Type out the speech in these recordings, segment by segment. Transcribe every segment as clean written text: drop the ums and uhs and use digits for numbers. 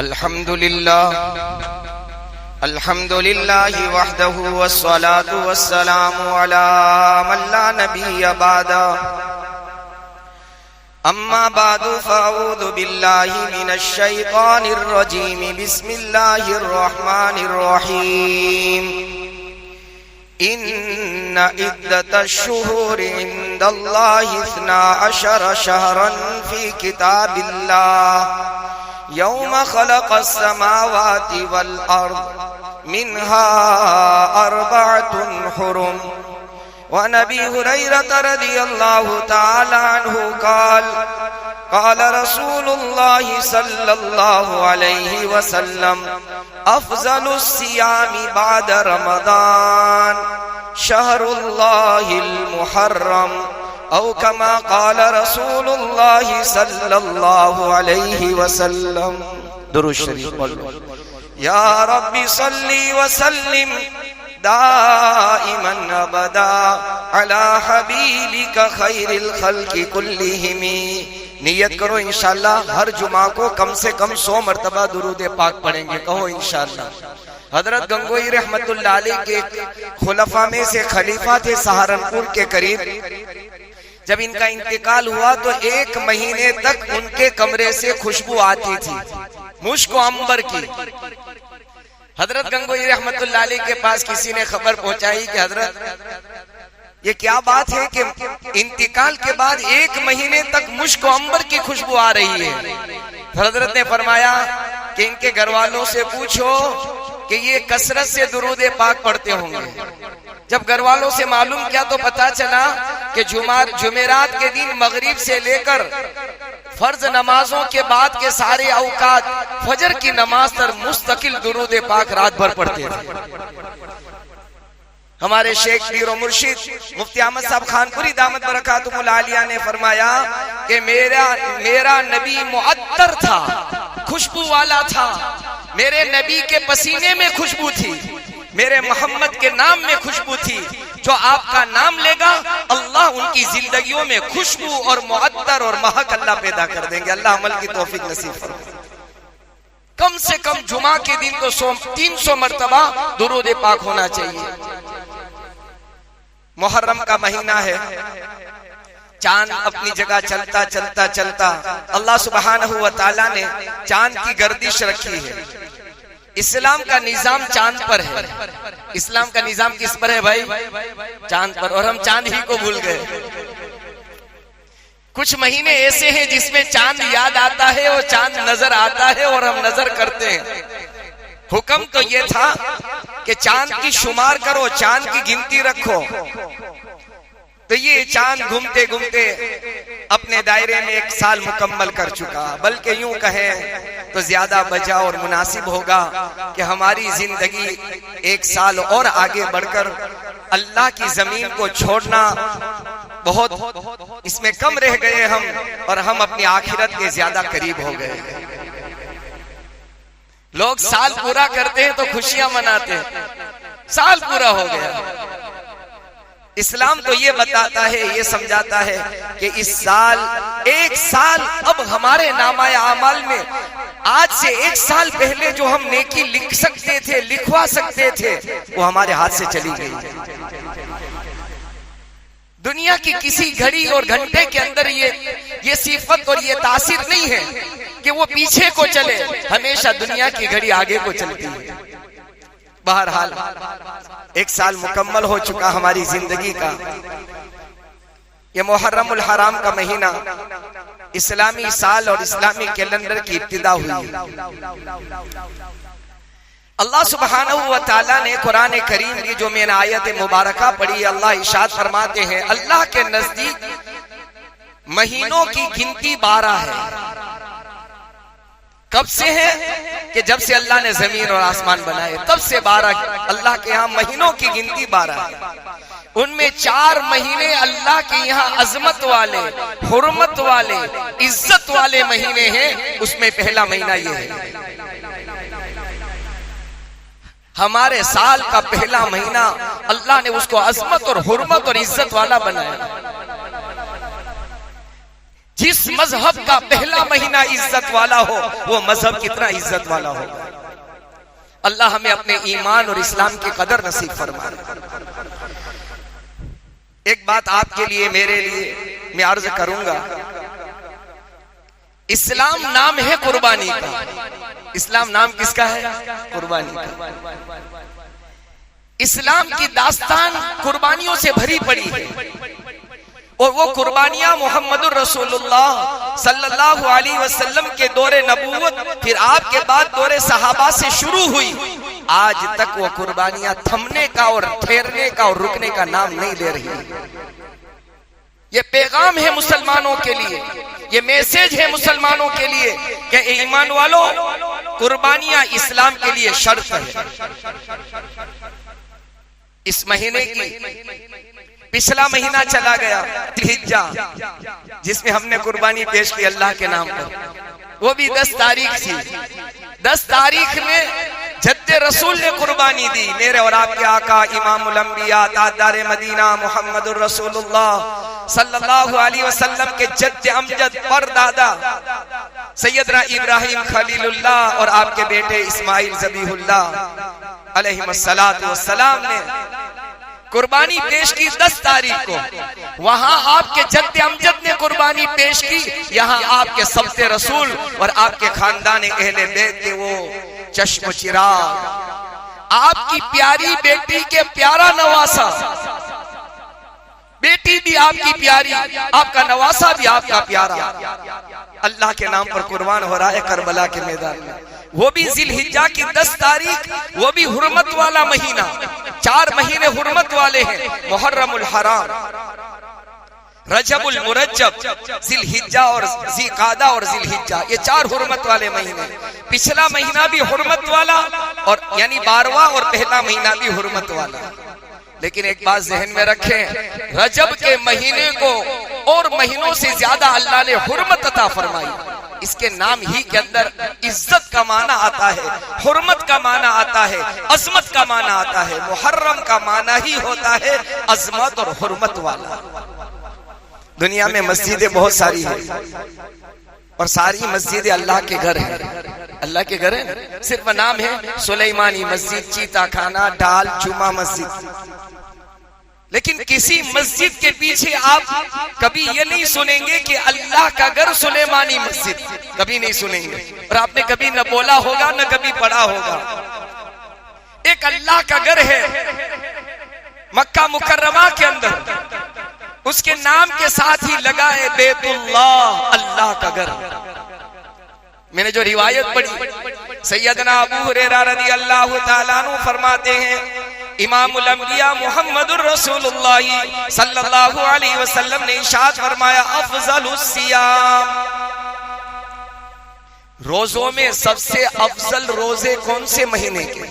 अल्हम्दुलिल्लाह वहदहु वस्सलातु वस्सलामु अला मन ला नबिय्य बअदा अम्मा बादु फ़अऊज़ु बिल्लाहि मिनश शैतानिर रजीम बिस्मिल्लाहिर रहमानिर रहीम इन्ना इद्दतश शुहूरि इंदल्लाहि इस्ना अशरा शहरन फी किताबिल्लाह यौम खलक़स समावाति वल अर्द मिन्हा अर्बअतुन हुरुम व नबी हुरैरा रज़ियल्लाहु तआला अन्हु क़ाल रसूलुल्लाहि सल्लल्लाहु अलैहि वसल्लम अफ़ज़लुस सियामी बाद रमज़ान शहरुल्लाहिल मुहर्रम औ कमा क़ाल रसूलुल्लाहि सल्लल्लाहु अलैहि वसल्लम। दुरूद शरीफ पढ़ो। या रब्बी सल्ली व सल्लिम दाइमन अबदा अला हबीबिका खैरिल खल्क़ि कुल्लिहिम। नियत करो इंशाअल्लाह हर जुमा को कम से कम 100 मरतबा दुरूद पाक पढ़ेंगे। कहो इंशाअल्लाह। हजरत गंगोई रहमतुल्लाह अलैह के खुलफा में से खलीफा थे सहारनपुर के करीब। जब इनका इंतकाल हुआ तो 1 महीने तक उनके कमरे से खुशबू आती थी, मुश्क अंबर की। हजरत गंगोई रहमतुल्लाह अलैह के पास किसी ने खबर पहुंचाई कि हजरत ये क्या बात है कि इंतकाल के बाद 1 महीने तक मुश्क अंबर की खुशबू आ रही है। हजरत ने फरमाया कि इनके घर वालों से पूछो कि ये कसरत से दुरूद पाक पढ़ते होंगे। जब घर वालों से मालूम किया तो पता चला कि जुमेरात के दिन मगरिब से लेकर फर्ज नमाजों के बाद के सारे औकात फजर की नमाज तक मुस्तकिल दुरूद पाक रात भर पढ़ते थे। हमारे शेख पीर और मुर्शिद मुफ्ती अहमद साहब खानपुरी दामत बरकातुहुल आलिया ने फरमाया कि मेरा नबी मुअत्तर था, खुशबू वाला था। मेरे नबी के पसीने में खुशबू थी, मेरे मोहम्मद के नाम में खुशबू थी। जो आपका नाम लेगा अल्लाह उनकी जिंदगियों में खुशबू और मुअत्तर और महक अल्लाह पैदा कर देंगे। अल्लाह अमल की तौफीक नसीब फरमाए। कम से कम जुमा के दिन तो 300 मरतबा दुरूद पाक होना चाहिए। मुहर्रम का महीना है, चांद अपनी जगह चलता चलता चलता अल्लाह सुब्हानहू व तआला ने चांद की गर्दिश रखी है। इस्लाम का निजाम चांद पर है। इस्लाम का निजाम किस पर है भाई? चांद पर। और हम चांद ही को भूल गए। कुछ महीने ऐसे हैं जिसमें चांद याद आता है और चांद नजर आता है और हम नजर करते हैं। हुक्म तो ये था कि चांद की शुमार करो, चांद की गिनती रखो। तो ये चांद घूमते घूमते अपने दायरे में 1 साल मुकम्मल कर चुका। बल्कि यूं कहें तो ज्यादा बजा और मुनासिब होगा कि हमारी जिंदगी 1 साल और आगे बढ़कर अल्लाह की जमीन को छोड़ना बहुत इसमें कम रह गए हम, और हम अपनी आखिरत के ज्यादा करीब हो गए। लोग साल पूरा करते हैं तो खुशियां मनाते हैं, साल पूरा हो गया। इस्लाम तो ये बताता है, ये समझाता है कि इस साल 1 साल अब हमारे नामाए आमाल में आज से 1 साल पहले जो हम नेकी लिख सकते थे, लिखवा सकते थे, वो हमारे हाथ से चली गई। दुनिया की किसी घड़ी और घंटे के अंदर ये सिफत और ये तासीर नहीं है कि वो पीछे को चले, हमेशा दुनिया की घड़ी आगे को चलती है। बहरहाल 1 साल मुकम्मल हो चुका हमारी जिंदगी का। ये मुहर्रमुल हराम का महीना इस्लामी साल और इस्लामी कैलेंडर की इब्तिदा हुई। अल्लाह सुब्हानहू व तआला ने कुरान करीम की जो मैंने आयत मुबारका पढ़ी, अल्लाह इरशाद फरमाते हैं अल्लाह के नजदीक महीनों की गिनती 12 है। कब से है? कि जब से अल्लाह ने जमीन और आसमान बनाए तब से 12 अल्लाह के यहाँ महीनों की गिनती 12 है। उनमें 4 महीने अल्लाह के यहाँ अजमत वाले, हुर्मत वाले, इज्जत वाले महीने हैं। उसमें पहला महीना ये है। हमारे साल का पहला महीना अल्लाह ने उसको अजमत और हुर्मत और इज्जत वाला बनाया। जिस मजहब का पहला महीना इज्जत वाला हो वो मजहब कितना इज्जत वाला होगा। अल्लाह हमें अपने ईमान और इस्लाम की कदर नसीब फरमाए। एक बात आपके लिए मेरे लिए मैं अर्ज करूंगा, इस्लाम नाम है कुर्बानी का। इस्लाम नाम किसका है? कुर्बानी का। इस्लाम की दास्तान कुर्बानियों से भरी पड़ी है और वो कुर्बानियां मोहम्मदुर रसूलुल्लाह सल्लल्लाहु अलैहि वसल्लम के दौरे नबूवत, फिर आपके बाद दौरे सहाबा से शुरू हुई। आज तक वो कुर्बानियां थमने का और ठहरने का और रुकने का नाम नहीं ले रही। ये पैगाम है मुसलमानों के लिए, ये मैसेज है मुसलमानों के लिए कि ईमान वालों, कुर्बानियां इस्लाम के लिए शर्त है। इस महीने की पिछला महीना चला गया जिल्हिज्जा, जिसमें हमने कुर्बानी पेश की अल्लाह के नाम पर, वो भी 10 तारीख थी। 10 तारीख में जद्दे रसूल ने कुर्बानी दी। मेरे और आपके आका इमामुल अंबिया ताजदारे मदीना मुहम्मदुर रसूलुल्लाह सल्लल्लाहु अलैहि वसल्लम के जद्दे अमजद परदादा सैयदना इब्राहिम खलीलुल्लाह और आपके बेटे इस्माइल ज़बीहुल्लाह अलैहिस्सलातु वस्सलाम ने कुर्बानी पेश की 10 तारीख को। वहां आपके जद्दे अमजद ने कुर्बानी पेश की, यहाँ आपके सबसे रसूल और आपके खानदान अहले बैत के वो चश्म चिराग, आपकी प्यारी बेटी के प्यारा नवासा, बेटी भी आपकी प्यारी, आपका नवासा भी आपका प्यारा, अल्लाह के नाम पर कुर्बान हो रहा है करबला के मैदान में। वो भी जिल्हिज्जा की 10 तारीख, वो भी हुर्मत वाला महीना। 4 महीने हुर्मत वाले हैं, मुहर्रमुल हराम, रजबुल मुरज्जब, जिल्हिज्जा और ज़िक़ादा और जिल्हिज्जा, ये 4 हुर्मत वाले महीने। पिछला महीना भी हुर्मत वाला और यानी 12वां और पहला महीना भी हुर्मत वाला। लेकिन एक बात जहन में रखें, रजब के महीने को और महीनों से ज्यादा अल्लाह ने हुर्मत अता फरमाई। इसके नाम ही के अंदर इज्जत का माना आता है, हुर्मत का माना आता है, अजमत का माना आता है। मुहर्रम का माना ही होता है अजमत और हुर्मत वाला। दुनिया में मस्जिदें बहुत सारी है और सारी मस्जिदें अल्लाह के घर है। अल्लाह के घर है, सिर्फ नाम है सुलेमानी मस्जिद, चीता खाना, डाल, जुमा मस्जिद। लेकिन किसी मस्जिद के पीछे आप कभी ये नहीं सुनेंगे कि अल्लाह का घर सुलेमानी मस्जिद, कभी नहीं सुनेंगे। और आपने कभी न बोला होगा न कभी पढ़ा होगा। एक अल्लाह का घर है मक्का मुकर्रमा के अंदर, उसके नाम के साथ ही लगा है बैतुल्लाह, अल्लाह का घर। मैंने जो रिवायत पढ़ी, सैयदना अबू हुरैरा रज़ी अल्लाह तआला अन्हु फरमाते हैं, इमामुल अंबिया मुहम्मदुर रसूलुल्लाह सल्लल्लाहु अलैहि वसल्लम ने इरशाद फरमाया, अफजलुस सियाम, रोजों में सबसे अफजल रोजे कौन से महीने के?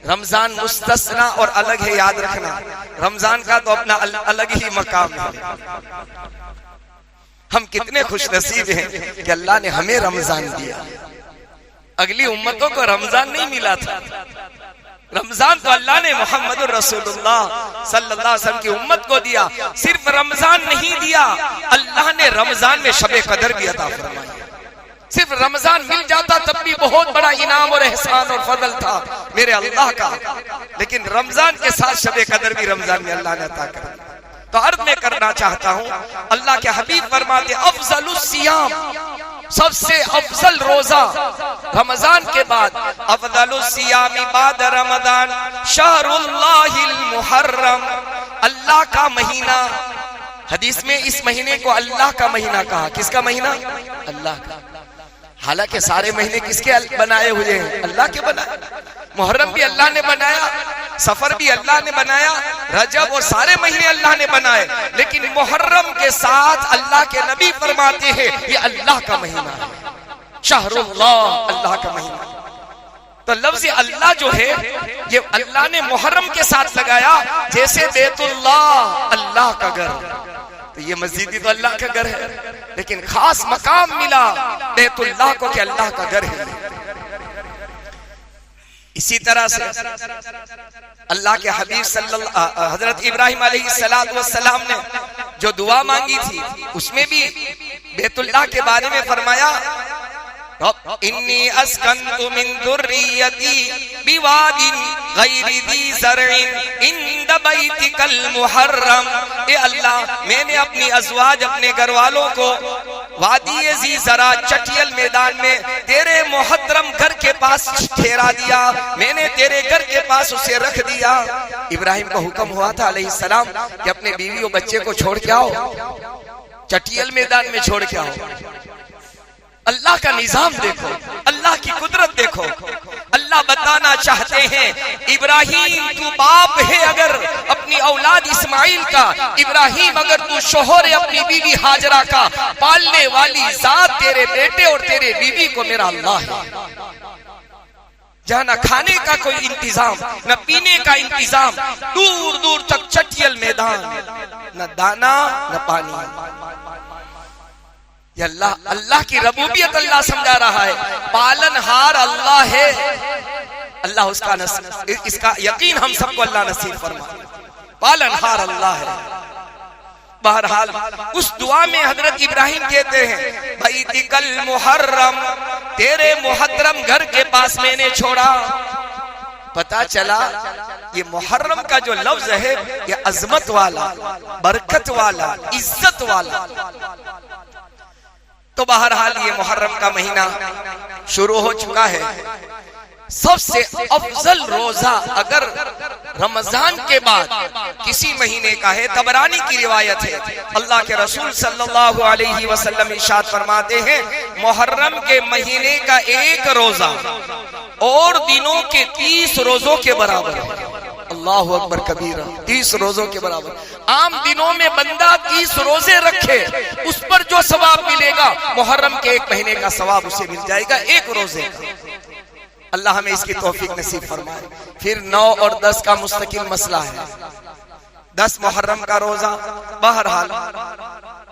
रमजान मुस्तस्ना और अलग है, याद रखना। रमजान का तो अपना अलग ही मकाम है। हम कितने खुश नसीब हैं कि अल्लाह ने हमें रमजान दिया। अगली उम्मतों को रमजान नहीं मिला था। रमजान तो अल्लाह ने मुहम्मदुर रसूलुल्लाह सल्लल्लाहु अलैहि वसल्लम की उम्मत को दिया। सिर्फ रमजान नहीं दिया, अल्लाह ने रमजान में शबे कदर भी अता फरमाई। सिर्फ रमजान मिल जाता तब भी बहुत बड़ा इनाम और एहसान और फजल था मेरे अल्लाह का। लेकिन रमजान के साथ शबे कदर भी रमजान में अल्लाह ने अता कर। तो अर्ज में करना चाहता हूँ, अल्लाह के हबीब फरमाते अफजलुस सियाम, सबसे अफजल रोजा रमजान के बाद, अफजलुस सियाम बाद रमजान शहरुल्लाहिल मुहर्रम, अल्लाह का महीना। हदीस में इस महीने को अल्लाह का महीना कहा। किसका महीना? अल्लाह का। हालांकि सारे महीने किसके बनाए हुए हैं? अल्लाह के बनाए। मुहर्रम भी अल्लाह ने बनाया, सफर भी अल्लाह ने बनाया, रजब और सारे महीने अल्लाह ने बनाए। लेकिन मुहर्रम के साथ अल्लाह के नबी फरमाते हैं ये अल्लाह का महीना है, शहरुल्लाह, अल्लाह का महीना। तो लफ्ज अल्लाह जो है ये अल्लाह ने मुहर्रम के साथ लगाया, जैसे बैतुल्लाह अल्लाह का घर। तो ये मस्जिद तो अल्लाह का घर है, लेकिन खास मकाम मिला बैतुल्लाह को कि अल्लाह का घर है। इसी तरह से अल्लाह के हबीब हजरत इब्राहिम अलैहिस्सलाम ने जो दुआ मांगी थी, उसमें भी बैतुल्लाह के बारे में फरमाया, इन्नी अस्कन्तु मिन दुर्रियती बिवादिन गैरि दी ज़रइन इंद बैतिकल मुहर्रम। ए अल्लाह, मैंने अपनी अज़वाज, अपने घर वालों को वादी ज़ी ज़रा, चटियल मैदान में तेरे मुहर्रम घर के पास ठहरा दिया, मैंने तेरे घर के पास उसे रख दिया। इब्राहिम को हुक्म हुआ था अलैहिस्सलाम कि अपने बीवी और बच्चे को छोड़ के आओ, चटियल मैदान में छोड़ के आओ। अल्लाह का निजाम देखो, अल्लाह की कुदरत देखो। अल्लाह बताना चाहते हैं, इब्राहिम तू बाप है अगर अपनी औलाद इस्माइल का, इब्राहिम अगर तू शोहर है अपनी बीवी हाजरा का, पालने वाली जात तेरे बेटे और तेरे बीवी को मेरा अल्लाह है। जहाँ न खाने का कोई इंतजाम, न पीने का इंतजाम, दूर दूर तक चटियल मैदान, न दाना न पानी। ये अल्लाह, अल्लाह की रबूबियत अल्लाह समझा रहा है। पालनहार अल्लाह है, अल्लाह उसका इसका यकीन हम सबको अल्लाह नसीब फरमाए। पालनहार अल्लाह है। बहरहाल उस दुआ में हजरत इब्राहिम कहते हैं, बैतिकल मुहर्रम, तेरे मुहर्रम घर के पास मैंने छोड़ा। पता चला ये मुहर्रम का जो लफ्ज है ये अजमत वाला, बरकत वाला, इज्जत वाला। तो बहरहाल ये मुहर्रम का महीना शुरू हो चुका है। सबसे अफजल रोजा अगर रमजान के बाद किसी महीने का है, तबरानी की रिवायत है, अल्लाह के रसूल सल्लल्लाहु अलैहि वसल्लम इरशाद फरमाते हैं, मुहर्रम के महीने का एक रोजा और दिनों के 30 रोजों के बराबर है। अल्लाह अकबर कबीरा, 30 रोजों के बराबर। आम दिनों में बंदा 30 रोजे रखे, उस पर जो सवाब मिलेगा मुहर्रम के एक महीने का सवाब उसे मिल जाएगा एक रोजे का। अल्लाह हमें इसकी तौफीक नसीब फरमाए। फिर 9 और 10 का मुस्तकिल मसला है। 10 मुहर्रम का रोजा। बहरहाल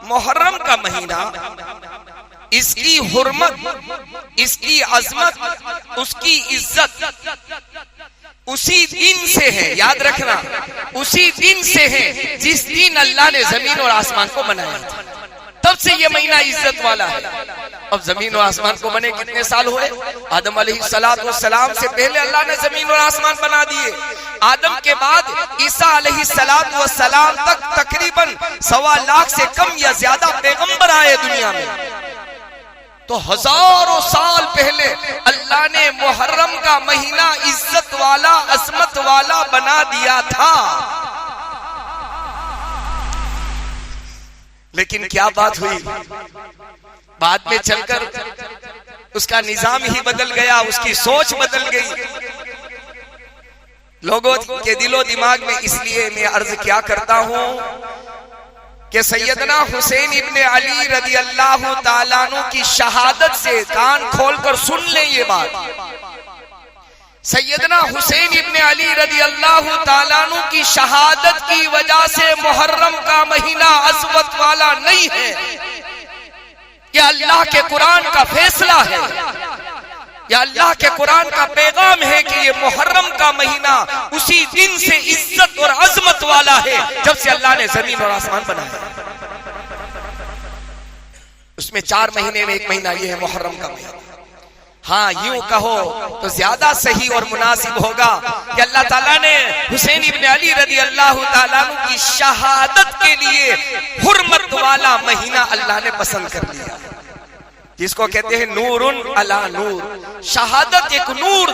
मुहर्रम का महीना, इसकी हुर्मत, इसकी अजमत, उसकी इज्जत उसी दिन से है, याद रखना, उसी दिन से है जिस दिन अल्लाह ने जमीन और आसमान को बनाया था, तब से ये महीना इज्जत वाला है। अब जमीन और आसमान को बने कितने साल हुए? आदम अलैहिस्सलाम से पहले अल्लाह ने जमीन और आसमान बना दिए। आदम के बाद ईसा अलैहिस्सलाम तक तकरीबन 1.25 लाख से कम या ज्यादा पैगंबर आए दुनिया में। तो हजारों साल पहले अल्लाह ने मुहर्रम का महीना इज्जत वाला, अजमत वाला बना दिया था। लेकिन क्या बात हुई, बाद में चलकर उसका निजाम ही बदल गया, उसकी सोच बदल गई लोगों के दिलो दिमाग में। इसलिए मैं अर्ज क्या करता हूं कि सैयदना हुसैन इब्ने अली रदी अल्लाह ताला अन्हु की शहादत से कान खोलकर सुन ले ये बात। सैयदना हुसैन इब्ने अली रदी अल्लाह ताला अन्हु की शहादत की वजह से मुहर्रम का महीना अज़मत वाला नहीं है। यह अल्लाह के कुरान का फैसला है, यह अल्लाह के कुरान का पैगाम है कि ये मुहर्रम का महीना उसी दिन से इज्जत और अजमत वाला है जब से अल्लाह ने जमीन और आसमान बनाया। उसमें 4 महीने में एक महीना ये है मुहर्रम का महीना। हाँ, यूं कहो तो ज्यादा सही और मुनासिब होगा कि अल्लाह ताला ने हुसैन इब्ने अली रदी अल्लाह ताला अन्हु की शहादत के लिए हुर्मत वाला महीना अल्लाह ने पसंद कर लिया, जिसको कहते हैं नूरुन अला नूर। शहादत एक नूर,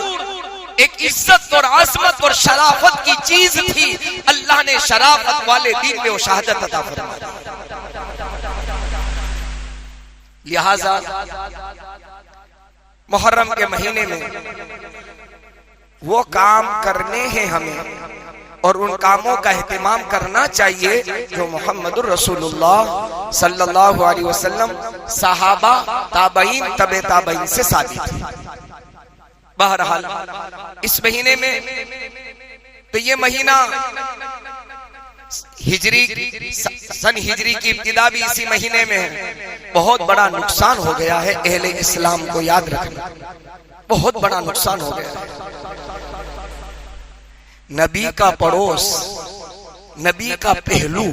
एक इज्जत और आजमत और शराफत की चीज थी। अल्लाह ने शराफत वाले दिन में वो शहादत अता फरमाई। लिहाजा मुहर्रम के महीने में वो काम करने हैं हमें और उन कामों का एहतिमाम करना चाहिए जो मोहम्मदुर रसूलुल्लाह सल्लल्लाहु अलैहि वसल्लम, सहाबा, ताबईन, तबे ताबईन से साबित है। बहरहाल इस महीने में तो ये महीना हिजरी सन हिजरी की इब्तिदा भी इसी महीने में है। बहुत बड़ा नुकसान हो गया है अहले इस्लाम को, याद रखना, बहुत बड़ा नुकसान हो गया है। नबी का पड़ोस, नबी का पहलू,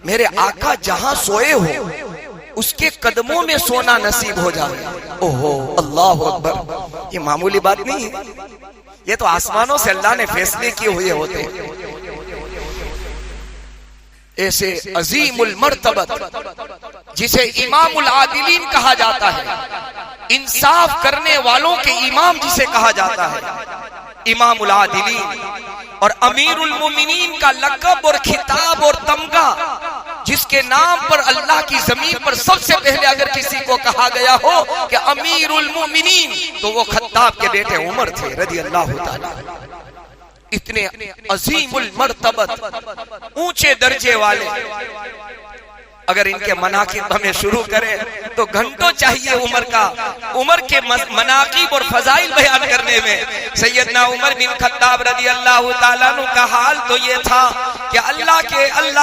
मेरे आका जहां सोए हो उसके कदमों में सोना नसीब हो जाए। ओहो अल्लाह अकबर, ये मामूली बात नहीं है, ये तो आसमानों से अल्लाह ने फैसले किए हुए होते हैं। ऐसे अजीमुल मर्तबत जिसे इमामुल आदिलीन कहा जाता है, इंसाफ करने वालों के इमाम जिसे कहा जाता है, इमामुल आदिलीन, और अमीरुल मोमिनीन का लक़ब और खिताब और तमगा, जिसके नाम पर अल्लाह की जमीन पर सबसे पहले अगर किसी को कहा गया हो कि अमीरुल मोमिनीन, तो वो खत्ताब के बेटे उमर थे रज़ी अल्लाह ताला। इतने अजीमुल मर्तबत, ऊंचे दर्जे वाले, अगर इनके मनाकिब हमें शुरू करें तो घंटों चाहिए उमर के मनाकिब और फजाइल बयान करने में। सैयदना उमर बिन खत्ताब रज़ी अल्लाह ताला अन्हु का हाल तो ये था कि अल्लाह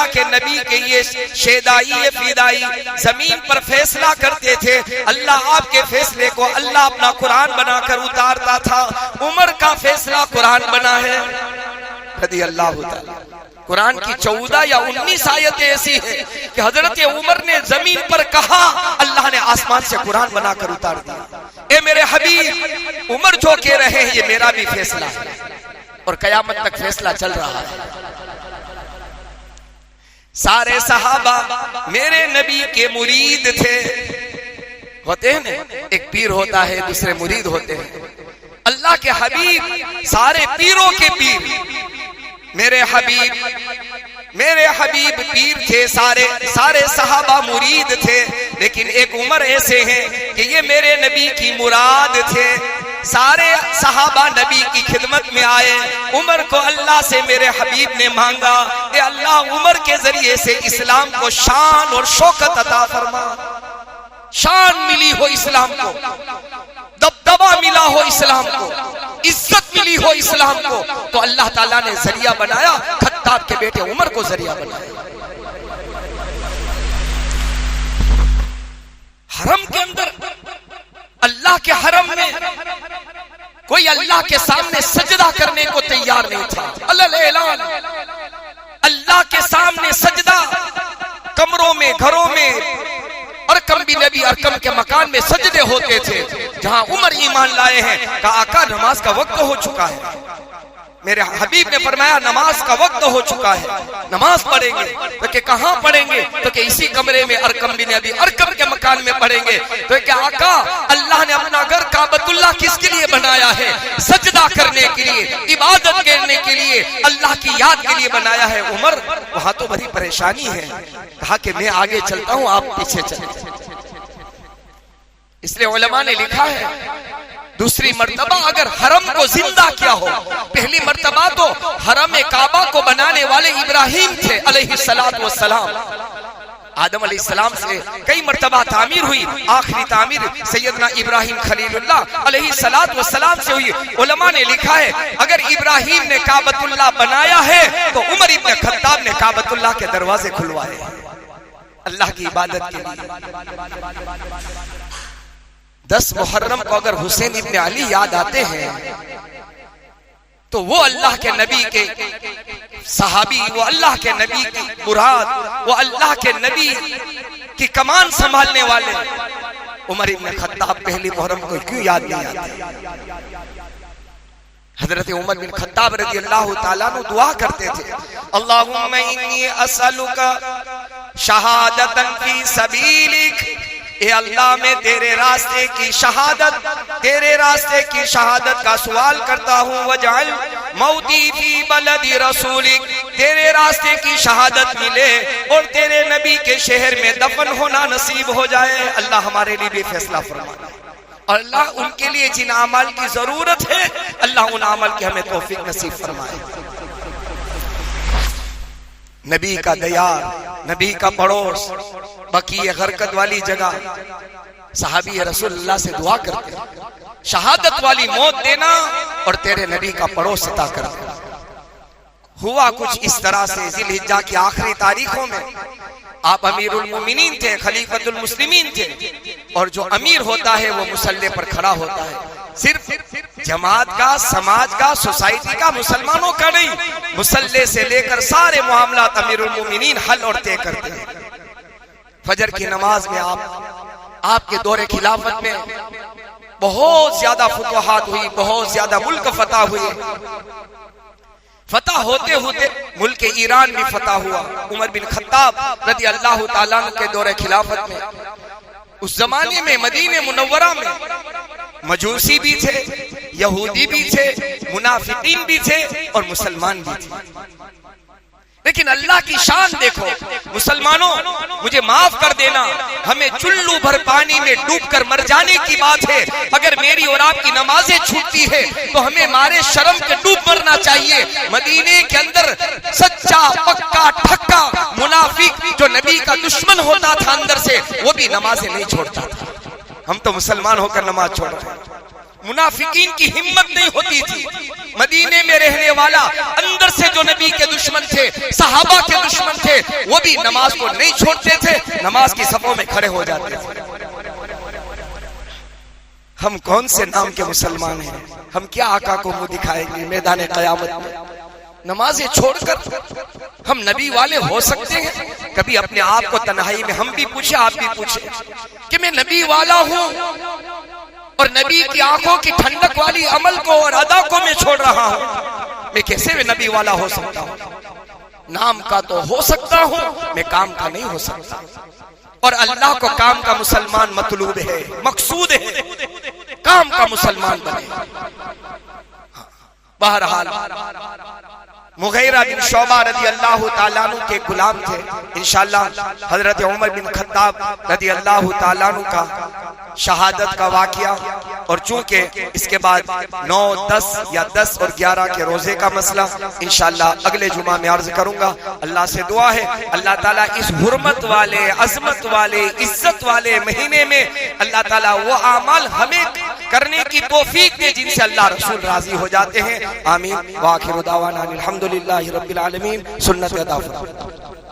के नबी के ये शेदाई फिदाई जमीन पर फैसला करते थे। अल्लाह आपके फैसले को अल्लाह अपना कुरान बनाकर उतारता था। उमर का फैसला कुरान बना है रज़ी अल्लाह ताला। कुरान की 14 या 19 आयतें ऐसी है कि हजरत उमर ने जमीन पर कहा, अल्लाह ने आसमान से कुरान बनाकर उतार दिया। ए मेरे हबीब, उमर जो कह रहे हैं ये मेरा भी फैसला है, और कयामत तक फैसला चल रहा है। सारे सहाबा मेरे नबी के मुरीद थे। होते हैं ना, एक पीर होता है, दूसरे मुरीद होते हैं। अल्लाह के हबीब सारे पीरों के पीर, मेरे हबीब पीर थे, सारे सहाबा मुरीद थे। लेकिन एक उमर ऐसे हैं कि ये मेरे नबी की मुराद थे। सारे सहाबा नबी की खिदमत में आए। उमर को अल्लाह से मेरे हबीब ने मांगा कि अल्लाह उमर के जरिए से इस्लाम को शान और शौकत अता फरमा। शान मिली हो इस्लाम को, दबदबा मिला हो इस्लाम को, इज्जत मिली हो इस्लाम को, तो अल्लाह ताला ने जरिया बनाया, खत्ताब के बेटे उमर को जरिया बनाया। हरम के अंदर, अल्लाह के हरम में कोई अल्लाह के सामने सजदा करने को तैयार नहीं था। अल्लाह अल्लाह के सामने सजदा, कमरों में, घरों में, अरकम भी नबी अरकम के मकान में सजदे होते थे। जहां उमर ईमान लाए हैं, कहा आका नमाज का वक्त हो चुका है। मेरे हबीब ने फरमाया नमाज का वक्त हो चुका है, नमाज पढ़ेंगे। तो कि कहां पढ़ेंगे? तो कि इसी कमरे में, अरकम भी नबी अरकम के मकान में पढ़ेंगे। तो क्या आका, अल्लाह ने अपना घर काबतुल्लाह किसके लिए बनाया है? सजदा करने के लिए, इबादत करने के लिए, अल्लाह की याद के लिए बनाया है। उमर, वहां तो बड़ी परेशानी है। कहा कि मैं आगे चलता हूं, आप पीछे चले। इसलिए उलमा ने लिखा है, दूसरी मर्तबा अगर हरम को जिंदा किया हो, पहली मर्तबा तो हरम काबा को बनाने वाले इब्राहिम थे अलैहिस्सलातु वस्सलाम। आदम अलैहिस्सलाम से कई मर्तबा तामीर हुई, आखिरी तामीर सैयदना इब्राहिम खलीलुल्लाह अलैहिस्सलातु वस्सलाम से हुई। उलमा ने लिखा है, अगर इब्राहिम ने काबतुल्लाह बनाया है तो उमर इब्न खत्ताब ने काबतुल्लाह के दरवाजे खुलवाए अल्लाह की इबादत के लिए। 10 मुहर्रम को अगर हुसैन इब्न अली याद आते हैं तो वो अल्लाह के नबी के सहाबी, वो अल्लाह के नबी की मुराद, वो अल्लाह के नबी की कमान संभालने वाले उमर इब्न खत्ताब पहली मुहर्रम को क्यों याद नहीं आते? हजरत उमर बिन खत्ताब रज़ी अल्लाह ताला अन्हु दुआ करते थे, अल्लाहुम्मा इन्नी असअलुका शहादतन फी सबीलिक, ए अल्लाह मैं तेरे रास्ते की शहादत का सवाल करता हूँ। वजअल मौती फी बलदी रसूलिक, तेरे रास्ते की शहादत मिले और तेरे नबी के शहर में दफन होना नसीब हो जाए। अल्लाह हमारे लिए भी फैसला फरमाए। अल्लाह उनके लिए जिन अमल की जरूरत है, अल्लाह उन अमल की हमें तौफीक नसीब फरमाए। नबी का दयार, नबी का पड़ोस, बकी गरकत वाली जगह सहाबी रसूलुल्लाह से दुआ करते, शहादत वाली मौत देना और तेरे नबी का पड़ोस अता कर देना। हुआ कुछ इस तरह से, जिलहिज्जा की आखिरी तारीखों में आप अमीरुल मोमिनीन थे, खलीफतुल मुस्लिमीन थे, और जो अमीर होता है वो मुसल्ले पर खड़ा होता है। सिर्फ जमात का, समाज का, सोसाइटी का, मुसलमानों का नहीं, मुसल्ले से लेकर सारे मामला अमीरुल मोमिनीन हल और तय करते हैं। फजर की नमाज में आपके दौरे खिलाफत में बहुत ज्यादा फुतूहात हुई, बहुत ज्यादा मुल्क फतह हुए। फतह होते होते मुल्क ईरान भी फतह हुआ। उमर बिन खत्ताब रज़ी अल्लाह ताला अन्हु के दौरे खिलाफत में उस जमाने में मदीने मुनव्वरा में मजूसी भी थे, यहूदी भी थे, मुनाफिकीन भी थे और मुसलमान भी थे। लेकिन अल्लाह की शान देखो, मुसलमानों मुझे माफ कर देना, हमें चुल्लू भर पानी में डूबकर मर जाने की बात है। अगर मेरी और आपकी नमाजें छूटती है तो हमें मारे शर्म के डूब मरना चाहिए। मदीने के अंदर सच्चा पक्का ठक्का मुनाफिक जो नबी का दुश्मन होता था अंदर से, वो भी नमाजें नहीं छोड़ता था। हम तो मुसलमान होकर नमाज छोड़ रहे हैं। मुनाफिकीन की हिम्मत नहीं होती थी। मदीने में रहने वाला अंदर से जो नबी के दुश्मन थे, सहाबा के दुश्मन थे, वो भी नमाज को नहीं छोड़ते थे, नमाज की सफों में खड़े हो जाते थे। हम कौन से नाम के मुसलमान हैं? हम क्या आका को मुंह दिखाएंगे मैदान क़यामत में? नमाजें छोड़कर हम नबी वाले हो सकते हैं? कभी अपने आप को तन्हाई में हम भी पूछे, आप भी पूछे कि मैं नबी वाला हूं और नबी की आंखों की ठंडक वाली अमल को और अदा को मैं छोड़ रहा हूं। मैं कैसे मैं नबी वाला हो सकता हूं? नाम का तो हो सकता हूं, मैं काम का नहीं हो सकता। और अल्लाह को काम का मुसलमान मतलूब है, मकसूद है, काम का मुसलमान बने। बहरहाल मुगीरा बिन शोबा रज़ी अल्लाह ताला अन्हु के गुलाम थे। इंशाअल्लाह हजरत उमर बिन खत्ताब रज़ी अल्लाह ताला अन्हु का शहादत का वाकया, और चूंकि इसके बाद 9, 10 या 10 और 11 के रोजे का मसला इंशाअल्लाह अगले जुमा में अर्ज करूंगा। अल्लाह से दुआ है अल्लाह ताला इस हुर्मत वाले, अजमत वाले, इज्जत वाले महीने में अल्लाह ताला वो आमाल हमें करने की तौफीक दे जिनसे अल्लाह रसूल राजी हो जाते हैं। आमीन। व आखिरु दावाना अल्हम्दुलिल्लाहि रब्बिल आलमीन। सुन्नत अदा फरमाएं।